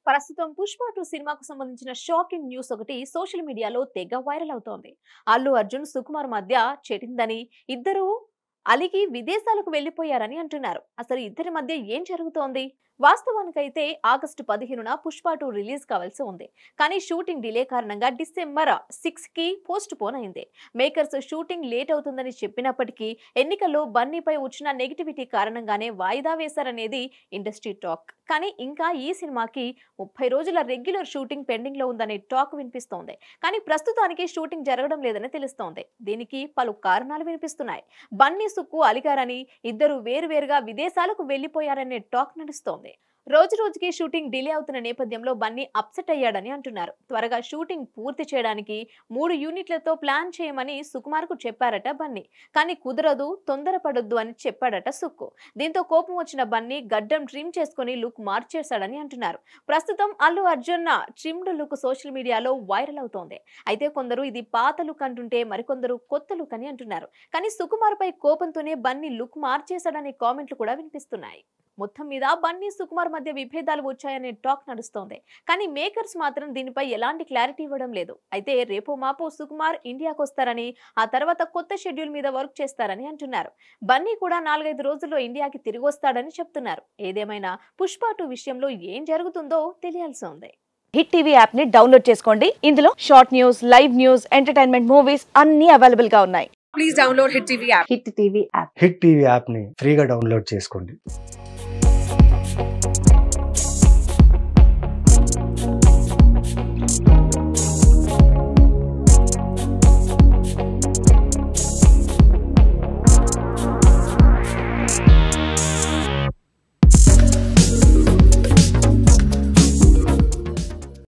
ప్రస్తుతం పుష్ప 2 సినిమాకు సంబంధించిన షాకింగ్ న్యూస్ ఒకటి సోషల్ మీడియాలో తెగ వైరల్ అవుతోంది. అల్లు అర్జున్ సుకుమార్ మధ్య చెడిందని, ఇద్దరు అలిగి విదేశాలకు వెళ్లిపోయారని అంటున్నారు. అసలు ఇద్దరి మధ్య ఏం జరుగుతోంది? వాస్తవానికైతే ఆగస్టు 15న పుష్ప 2 రిలీజ్ కావాల్సి ఉంది. కానీ షూటింగ్ డిలే కారణంగా డిసెంబర్ 6 కి పోస్ట్ పోన్ అయింది. మేకర్స్ షూటింగ్ లేట్ అవుతుందని చెప్పినప్పటికీ ఎన్నికల్లో బన్నీపై వచ్చిన నెగిటివిటీ కారణంగానే వాయిదా వేశారనేది ఇండస్ట్రీ టాక్. కానీ ఇంకా ఈ సినిమాకి 30 రోజుల రెగ్యులర్ షూటింగ్ పెండింగ్ లో ఉందనే టాక్ వినిపిస్తోంది. కానీ ప్రస్తుతానికి షూటింగ్ జరగడం లేదని తెలుస్తోంది. దీనికి పలు కారణాలు వినిపిస్తున్నాయి. బన్నీ సుక్కు అలిగారని, ఇద్దరు వేరువేరుగా విదేశాలకు వెళ్లిపోయారనే టాక్ నడుస్తోంది. రోజు రోజుకి షూటింగ్ డిలే అవుతున్న నేపథ్యంలో బన్నీ అప్సెట్ అయ్యాడని అంటున్నారు. త్వరగా షూటింగ్ పూర్తి చేయడానికి 3 యూనిట్లతో ప్లాన్ చేయమని సుకుమార్ కు చెప్పారట బన్నీ. కానీ కుదరదు, తొందరపడొద్దు అని చెప్పాడట సుక్కు. దీంతో కోపం వచ్చిన బన్నీ గడ్డం ట్రిమ్ చేసుకుని లుక్ మార్చేశాడని అంటున్నారు. ప్రస్తుతం Allu Arjun trimmed look social మీడియాలో వైరల్ అవుతోంది. అయితే కొందరు ఇది పాత లుక్ అంటుంటే మరికొందరు కొత్త లుక్ అని అంటున్నారు. కానీ సుకుమార్ పై కోపంతోనే బన్నీ లుక్ మార్చేశాడనే కామెంట్లు కూడా వినిపిస్తున్నాయి. మొత్తం మీద బన్నీ సుకుమార్ మధ్య విభేదాలు వచ్చాయనే టాక్ నడుస్తోంది. కానీ మేకర్స్ మాత్రం దీనిపై ఎలాంటి క్లారిటీ ఇవ్వడం లేదు. అయితే రేపో మాపో సుకుమార్ ఇండియాకు వస్తారని, ఆ తర్వాత కొత్త షెడ్యూల్ మీద వర్క్ చేస్తారని అంటున్నారు. బన్నీ కూడా 4-5 రోజుల్లో ఇండియాకి తిరిగి వస్తాడని చెప్తున్నారు. ఏదేమైనా పుష్ప 2 విషయంలో ఏం జరుగుతుందో తెలియాల్సి ఉంది. హిట్ టీవీ యాప్ ని డౌన్లోడ్ చేసుకోండి. ఇందులో short news, live news, entertainment movies అన్ని అవైలబుల్ గా ఉన్నాయి. Please download Hit TV app. Hit TV app hit TV app ని ఫ్రీగా డౌన్లోడ్ చేసుకోండి.